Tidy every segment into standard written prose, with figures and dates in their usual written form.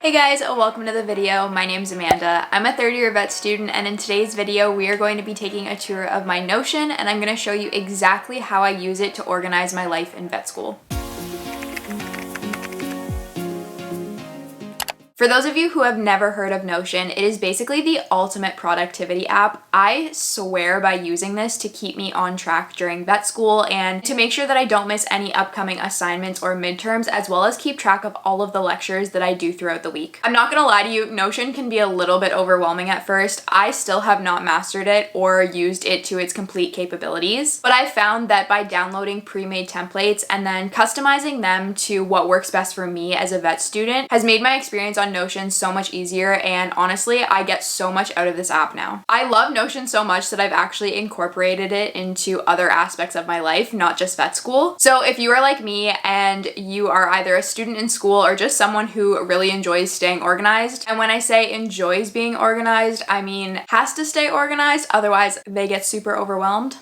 Hey guys, welcome to the video. My name's Amanda. I'm a third year vet student, and in today's video we are going to be taking a tour of my Notion, and I'm going to show you exactly how I use it to organize my life in vet school. For those of you who have never heard of Notion, it is basically the ultimate productivity app. I swear by using this to keep me on track during vet school and to make sure that I don't miss any upcoming assignments or midterms, as well as keep track of all of the lectures that I do throughout the week. I'm not gonna lie to you, Notion can be a little bit overwhelming at first. I still have not mastered it or used it to its complete capabilities, but I found that by downloading pre-made templates and then customizing them to what works best for me as a vet student has made my experience on Notion so much easier, and honestly, I get so much out of this app now. I love Notion so much that I've actually incorporated it into other aspects of my life, not just vet school. So if you are like me and you are either a student in school or just someone who really enjoys staying organized, and when I say enjoys being organized, I mean has to stay organized, otherwise they get super overwhelmed,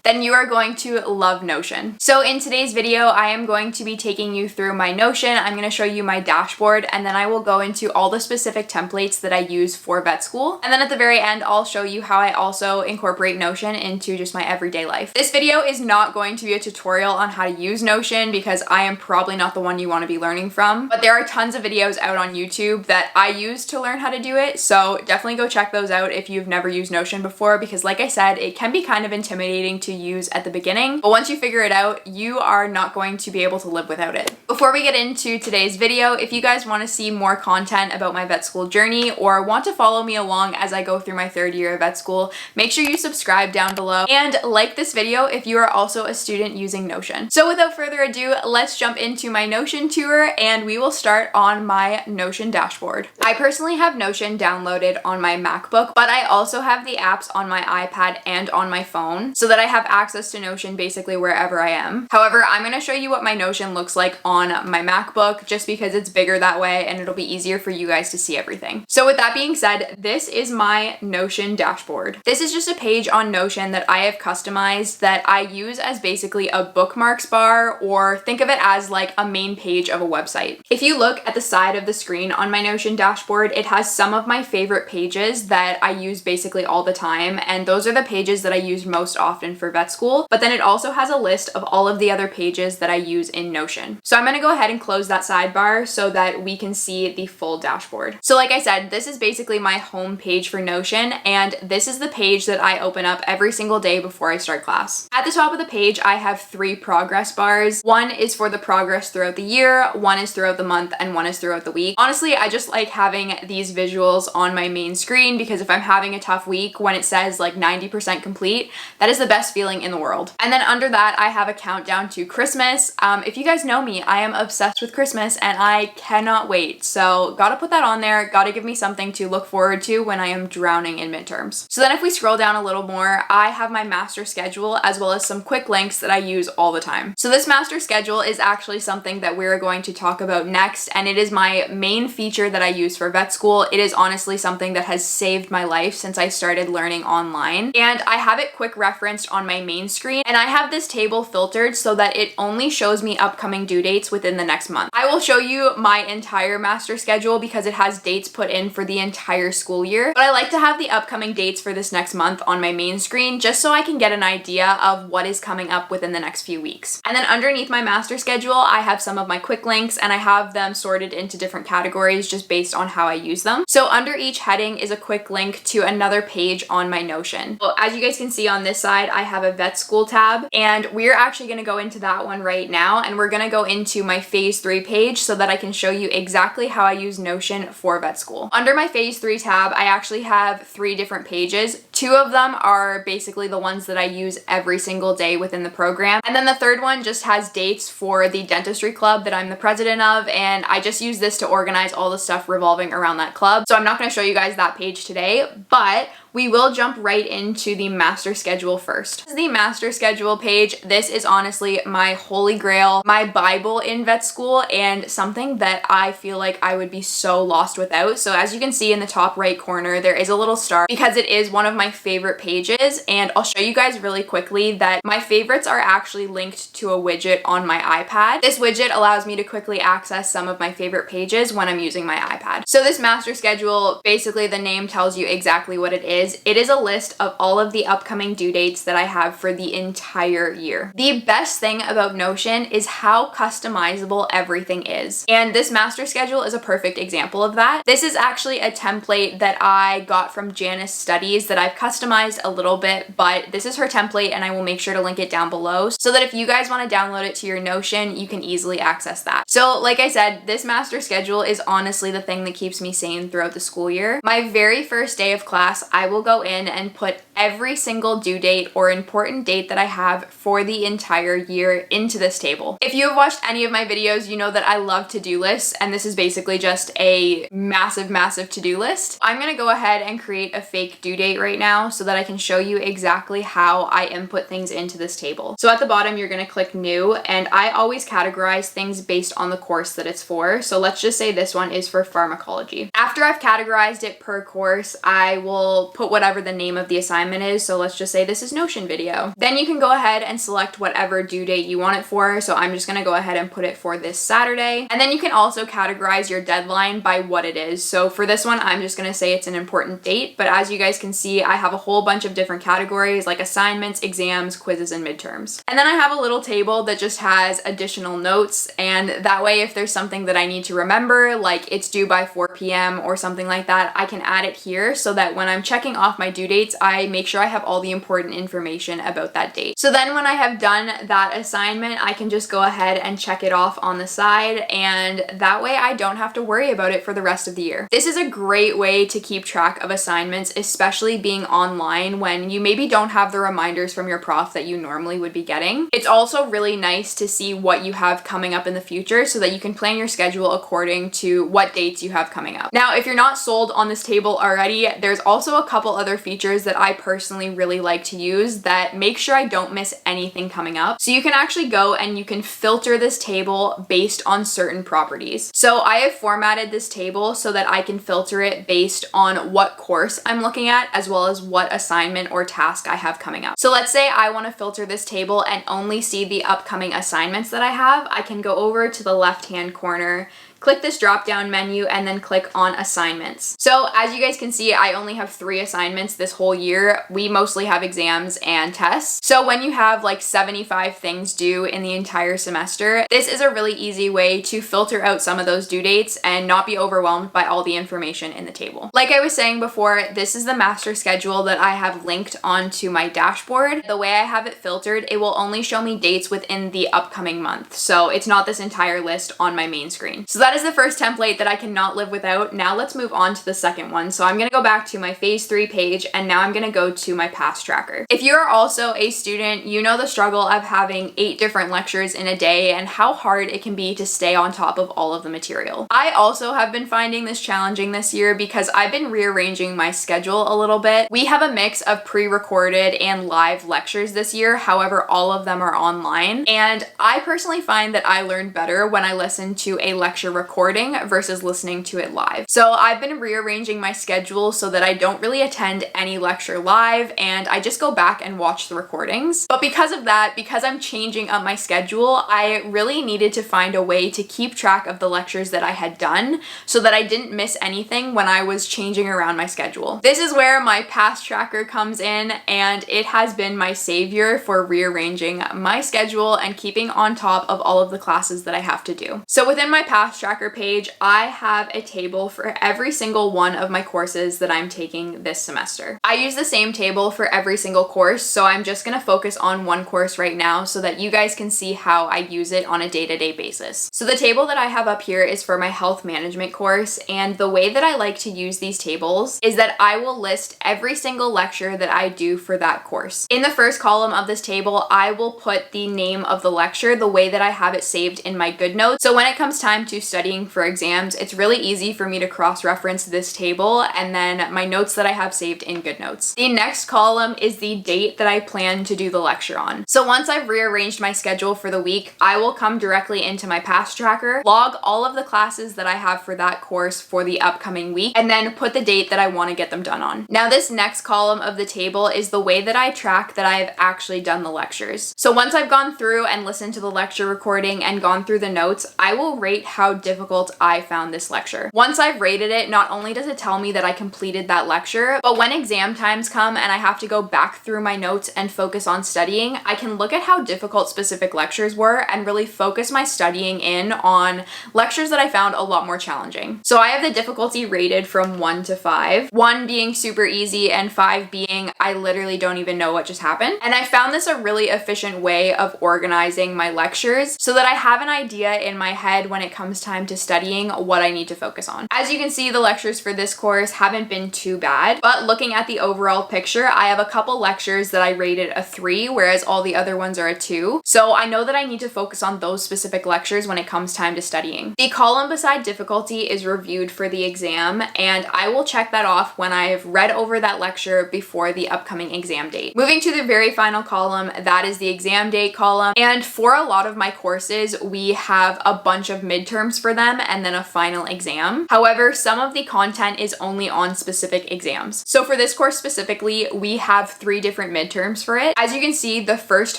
then you are going to love Notion. So in today's video, I am going to be taking you through my Notion. I'm going to show you my dashboard, and then I will go into all the specific templates that I use for vet school. And then at the very end, I'll show you how I also incorporate Notion into just my everyday life. This video is not going to be a tutorial on how to use Notion because I am probably not the one you want to be learning from, but there are tons of videos out on YouTube that I use to learn how to do it. So definitely go check those out if you've never used Notion before, because like I said, it can be kind of intimidating to use at the beginning, but once you figure it out, you are not going to be able to live without it. Before we get into today's video, if you guys want to see more content about my vet school journey or want to follow me along as I go through my third year of vet school, make sure you subscribe down below and like this video if you are also a student using Notion. So without further ado, let's jump into my Notion tour, and we will start on my Notion dashboard. I personally have Notion downloaded on my MacBook, but I also have the apps on my iPad and on my phone so that I have access to Notion basically wherever I am. However, I'm going to show you what my Notion looks like on my MacBook just because it's bigger that way and it'll be easier for you guys to see everything. So with that being said, this is my Notion dashboard. This is just a page on Notion that I have customized that I use as basically a bookmarks bar, or think of it as like a main page of a website. If you look at the side of the screen on my Notion dashboard, it has some of my favorite pages that I use basically all the time, and those are the pages that I use most often for vet school. But then it also has a list of all of the other pages that I use in Notion. So I'm going to go ahead and close that sidebar so that we can see the full dashboard. So like I said, this is basically my home page for Notion, and this is the page that I open up every single day before I start class. At the top of the page, I have 3 progress bars. One is for the progress throughout the year, one is throughout the month, and one is throughout the week. Honestly, I just like having these visuals on my main screen because if I'm having a tough week, when it says like 90% complete, that is the best feeling in the world. And then under that, I have a countdown to Christmas. If you guys know me, I am obsessed with Christmas and I cannot wait. So gotta put that on there, gotta give me something to look forward to when I am drowning in midterms. So then if we scroll down a little more, I have my master schedule as well as some quick links that I use all the time. So this master schedule is actually something that we're going to talk about next, and it is my main feature that I use for vet school. It is honestly something that has saved my life since I started learning online, and I have it quick referenced on my main screen, and I have this table filtered so that it only shows me upcoming due dates within the next month. I will show you my entire master schedule because it has dates put in for the entire school year, but I like to have the upcoming dates for this next month on my main screen just so I can get an idea of what is coming up within the next few weeks. And then underneath my master schedule, I have some of my quick links, and I have them sorted into different categories just based on how I use them. So under each heading is a quick link to another page on my Notion. So as you guys can see on this side, I have a vet school tab, and we're actually going to go into that one right now, and we're going to go into my phase 3 page so that I can show you exactly how I use Notion for vet school. Under my phase 3 tab, I actually have 3 different pages. 2 of them are basically the ones that I use every single day within the program, and then the third one just has dates for the dentistry club that I'm the president of, and I just use this to organize all the stuff revolving around that club. So I'm not going to show you guys that page today, but we will jump right into the master schedule first. This is the master schedule page. This is honestly my holy grail, my Bible in vet school, and something that I feel like I would be so lost without. So as you can see in the top right corner, there is a little star because it is one of my favorite pages, and I'll show you guys really quickly that my favorites are actually linked to a widget on my iPad. This widget allows me to quickly access some of my favorite pages when I'm using my iPad. So this master schedule, basically the name tells you exactly what it is. It is a list of all of the upcoming due dates that I have for the entire year. The best thing about Notion is how customizable everything is. And this master schedule is a perfect example of that. This is actually a template that I got from Janice Studies that I've customized a little bit, but this is her template and I will make sure to link it down below so that if you guys want to download it to your Notion, you can easily access that. So like I said, this master schedule is honestly the thing that keeps me sane throughout the school year. My very first day of class, I will go in and put every single due date or important date that I have for the entire year into this table. If you have watched any of my videos, you know that I love to-do lists, and this is basically just a massive to-do list. I'm gonna go ahead and create a fake due date right now so that I can show you exactly how I input things into this table. So at the bottom, you're gonna click new, and I always categorize things based on the course that it's for. So let's just say this one is for pharmacology. After I've categorized it per course, I will put whatever the name of the assignment is. So let's just say this is Notion video. Then you can go ahead and select whatever due date you want it for. So I'm just gonna go ahead and put it for this Saturday. And then you can also categorize your deadline by what it is. So for this one, I'm just gonna say it's an important date. But as you guys can see, I have a whole bunch of different categories like assignments, exams, quizzes, and midterms. And then I have a little table that just has additional notes. And that way, if there's something that I need to remember, like it's due by 4 p.m. or something like that, I can add it here so that when I'm checking off my due dates, I make sure I have all the important information about that date. So then when I have done that assignment, I can just go ahead and check it off on the side, and that way I don't have to worry about it for the rest of the year. This is a great way to keep track of assignments, especially being online when you maybe don't have the reminders from your prof that you normally would be getting. It's also really nice to see what you have coming up in the future so that you can plan your schedule according to what dates you have coming up. Now, if you're not sold on this table already, there's also a couple other features that I personally really like to use that make sure I don't miss anything coming up. So you can actually go and you can filter this table based on certain properties. So I have formatted this table so that I can filter it based on what course I'm looking at as well as what assignment or task I have coming up. So let's say I want to filter this table and only see the upcoming assignments that I have. I can go over to the left-hand corner, click this drop down menu, and then click on assignments. So as you guys can see, I only have 3 assignments this whole year. We mostly have exams and tests. So when you have like 75 things due in the entire semester, this is a really easy way to filter out some of those due dates and not be overwhelmed by all the information in the table. Like I was saying before, this is the master schedule that I have linked onto my dashboard. The way I have it filtered, it will only show me dates within the upcoming month. So it's not this entire list on my main screen. So that is the first template that I cannot live without. Now let's move on to the second one. So I'm gonna go back to my phase 3 page, and now I'm gonna go to my past tracker. If you are also a student, you know the struggle of having 8 different lectures in a day and how hard it can be to stay on top of all of the material. I also have been finding this challenging this year because I've been rearranging my schedule a little bit. We have a mix of pre-recorded and live lectures this year. However, all of them are online. And I personally find that I learn better when I listen to a lecture recording versus listening to it live. So I've been rearranging my schedule so that I don't really attend any lecture live and I just go back and watch the recordings. But because of that, because I'm changing up my schedule, I really needed to find a way to keep track of the lectures that I had done so that I didn't miss anything when I was changing around my schedule. This is where my past tracker comes in, and it has been my savior for rearranging my schedule and keeping on top of all of the classes that I have to do. So within my past tracker page, I have a table for every single one of my courses that I'm taking this semester. I use the same table for every single course, so I'm just going to focus on one course right now so that you guys can see how I use it on a day-to-day basis. So the table that I have up here is for my health management course, and the way that I like to use these tables is that I will list every single lecture that I do for that course. In the first column of this table, I will put the name of the lecture the way that I have it saved in my GoodNotes. So when it comes time to study studying for exams, it's really easy for me to cross-reference this table and then my notes that I have saved in GoodNotes. The next column is the date that I plan to do the lecture on. So once I've rearranged my schedule for the week, I will come directly into my past tracker, log all of the classes that I have for that course for the upcoming week, and then put the date that I want to get them done on. Now this next column of the table is the way that I track that I've actually done the lectures. So once I've gone through and listened to the lecture recording and gone through the notes, I will rate how difficult I found this lecture. Once I've rated it, not only does it tell me that I completed that lecture, but when exam times come and I have to go back through my notes and focus on studying, I can look at how difficult specific lectures were and really focus my studying in on lectures that I found a lot more challenging. So I have the difficulty rated from 1 to 5, 1 being super easy and 5 being I literally don't even know what just happened. And I found this a really efficient way of organizing my lectures so that I have an idea in my head when it comes time to studying what I need to focus on. As you can see, the lectures for this course haven't been too bad, but looking at the overall picture, I have a couple lectures that I rated a 3, whereas all the other ones are a 2. So I know that I need to focus on those specific lectures when it comes time to studying. The column beside difficulty is reviewed for the exam, and I will check that off when I've read over that lecture before the upcoming exam date. Moving to the very final column, that is the exam date column, and for a lot of my courses, we have a bunch of midterms for them and then a final exam. However, some of the content is only on specific exams. So for this course specifically, we have 3 different midterms for it. As you can see, the first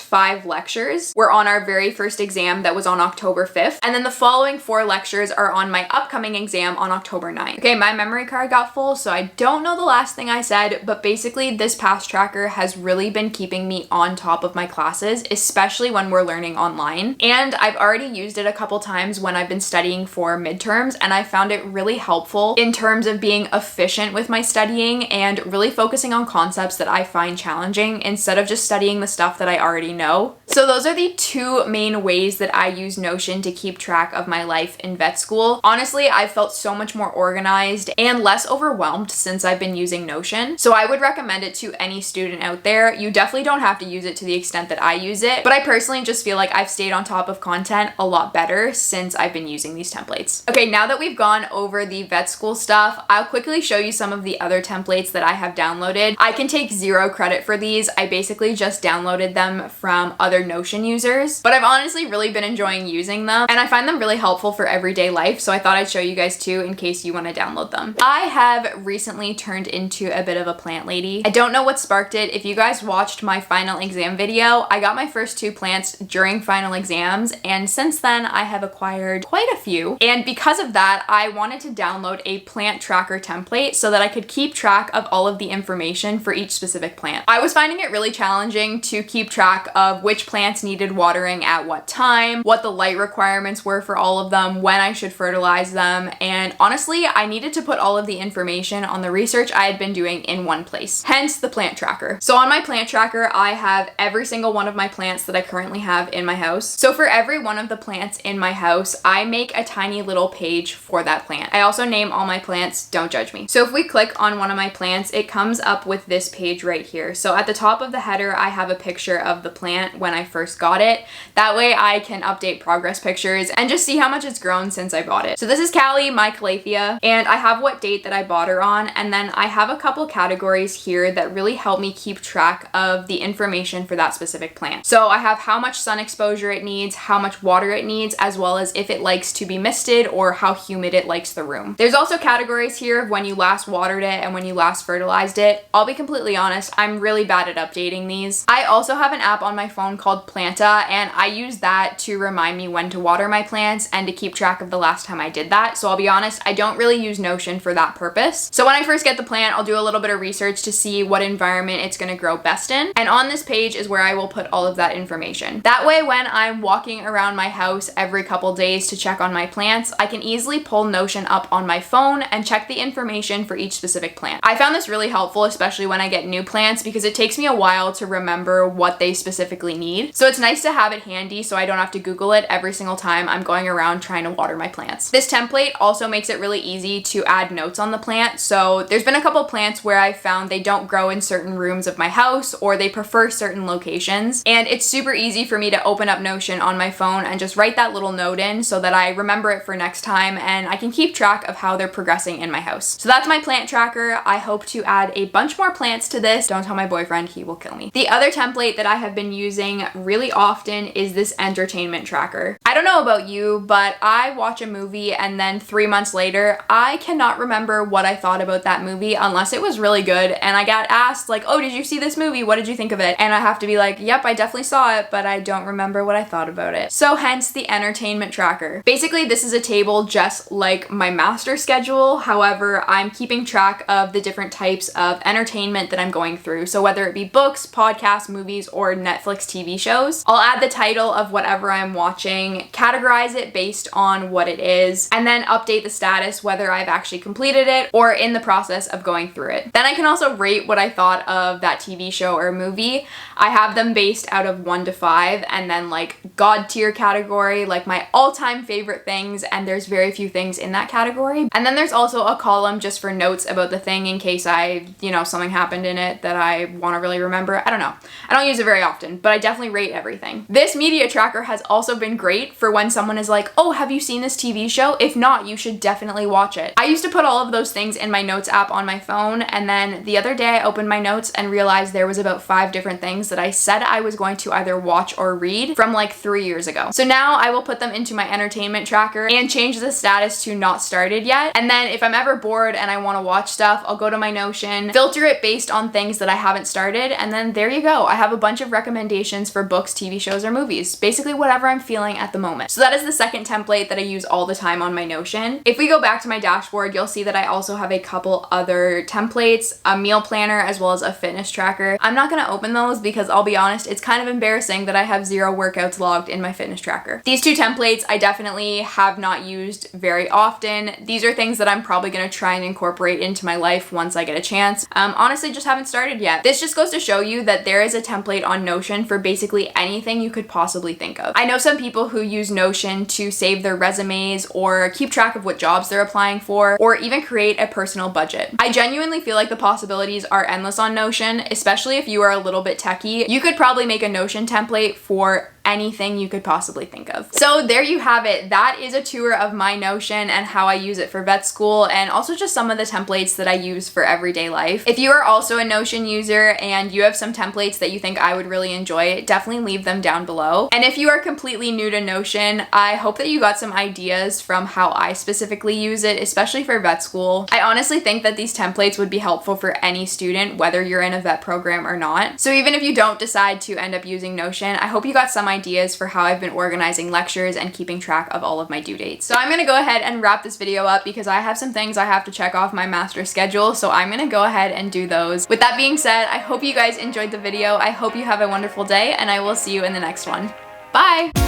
5 lectures were on our very first exam that was on October 5th, and then the following 4 lectures are on my upcoming exam on October 9th. Okay, my memory card got full, so I don't know the last thing I said, but basically this past tracker has really been keeping me on top of my classes, especially when we're learning online. And I've already used it a couple times when I've been studying for midterms, and I found it really helpful in terms of being efficient with my studying and really focusing on concepts that I find challenging instead of just studying the stuff that I already know. So those are the 2 main ways that I use Notion to keep track of my life in vet school. Honestly, I've felt so much more organized and less overwhelmed since I've been using Notion. So I would recommend it to any student out there. You definitely don't have to use it to the extent that I use it, but I personally just feel like I've stayed on top of content a lot better since I've been using these templates. Okay, now that we've gone over the vet school stuff, I'll quickly show you some of the other templates that I have downloaded. I can take 0 credit for these. I basically just downloaded them from other Notion users, but I've honestly really been enjoying using them and I find them really helpful for everyday life, so I thought I'd show you guys too in case you want to download them. I have recently turned into a bit of a plant lady. I don't know what sparked it. If you guys watched my final exam video, I got my first 2 plants during final exams, and since then I have acquired quite a few. And because of that, I wanted to download a plant tracker template so that I could keep track of all of the information for each specific plant. I was finding it really challenging to keep track of which plants needed watering at what time, what the light requirements were for all of them, when I should fertilize them, and honestly, I needed to put all of the information on the research I had been doing in one place, hence the plant tracker. So on my plant tracker, I have every single one of my plants that I currently have in my house. So for every one of the plants in my house, I make a tiny little page for that plant. I also name all my plants, don't judge me. So if we click on one of my plants, it comes up with this page right here. So at the top of the header, I have a picture of the plant when I first got it. That way I can update progress pictures and just see how much it's grown since I bought it. So this is Callie, my Calathea, and I have what date that I bought her on, and then I have a couple categories here that really help me keep track of the information for that specific plant. So I have how much sun exposure it needs, how much water it needs, as well as if it likes to be misted or how humid it likes the room. There's also categories here of when you last watered it and when you last fertilized it. I'll be completely honest, I'm really bad at updating these. I also have an app on my phone called Planta, and I use that to remind me when to water my plants and to keep track of the last time I did that. So I'll be honest, I don't really use Notion for that purpose. So when I first get the plant, I'll do a little bit of research to see what environment it's going to grow best in. And on this page is where I will put all of that information. That way, when I'm walking around my house every couple days to check on my plants, I can easily pull Notion up on my phone and check the information for each specific plant. I found this really helpful, especially when I get new plants, because it takes me a while to remember what they specifically need. So it's nice to have it handy so I don't have to Google it every single time I'm going around trying to water my plants. This template also makes it really easy to add notes on the plant. So there's been a couple plants where I found they don't grow in certain rooms of my house or they prefer certain locations. And it's super easy for me to open up Notion on my phone and just write that little note in so that I remember it for next time, and I can keep track of how they're progressing in my house. So that's my plant tracker. I hope to add a bunch more plants to this. Don't tell my boyfriend, he will kill me. The other template that I have been using really often is this entertainment tracker. I don't know about you, but I watch a movie and then 3 months later, I cannot remember what I thought about that movie unless it was really good and I got asked like, oh, did you see this movie? What did you think of it? And I have to be like, yep, I definitely saw it, but I don't remember what I thought about it. So hence the entertainment tracker. Basically, this is a table just like my master schedule. However, I'm keeping track of the different types of entertainment that I'm going through. So whether it be books, podcasts, movies, or Netflix TV shows, I'll add the title of whatever I'm watching, categorize it based on what it is, and then update the status whether I've actually completed it or in the process of going through it. Then I can also rate what I thought of that TV show or movie. I have them based out of 1 to 5, and then like God tier category, like my all-time favorite things, and there's very few things in that category. And then there's also a column just for notes about the thing in case something happened in it that I want to really remember. I don't know. I don't use it very often, but I definitely rate everything. This media tracker has also been great for when someone is like, oh, have you seen this TV show? If not, you should definitely watch it. I used to put all of those things in my notes app on my phone, and then the other day I opened my notes and realized there was about 5 different things that I said I was going to either watch or read from like 3 years ago. So now I will put them into my entertainment tracker and change the status to not started yet. And then if I'm ever bored and I want to watch stuff, I'll go to my Notion, filter it based on things that I haven't started, and then there you go. I have a bunch of recommendations for books, TV shows, or movies. Basically whatever I'm feeling at the moment. So that is the second template that I use all the time on my Notion. If we go back to my dashboard, you'll see that I also have a couple other templates, a meal planner, as well as a fitness tracker. I'm not gonna open those because I'll be honest, it's kind of embarrassing that I have 0 workouts logged in my fitness tracker. These 2 templates I definitely have not used very often. These are things that I'm probably gonna try and incorporate into my life once I get a chance. Honestly, just haven't started yet. This just goes to show you that there is a template on Notion for basically anything you could possibly think of. I know some people who use Notion to save their resumes or keep track of what jobs they're applying for, or even create a personal budget. I genuinely feel like the possibilities are endless on Notion, especially if you are a little bit techie. You could probably make a Notion template for anything you could possibly think of. So there you have it. That is a tour of my Notion and how I use it for vet school, and also just some of the templates that I use for everyday life. If you are also a Notion user and you have some templates that you think I would really enjoy, definitely leave them down below. And if you are completely new to Notion, I hope that you got some ideas from how I specifically use it, especially for vet school. I honestly think that these templates would be helpful for any student, whether you're in a vet program or not. So even if you don't decide to end up using Notion, I hope you got some ideas for how I've been organizing lectures and keeping track of all of my due dates. So I'm gonna go ahead and wrap this video up because I have some things I have to check off my master schedule, so I'm gonna go ahead and do those. With that being said, I hope you guys enjoyed the video. I hope you have a wonderful day, and I will see you in the next one. Bye!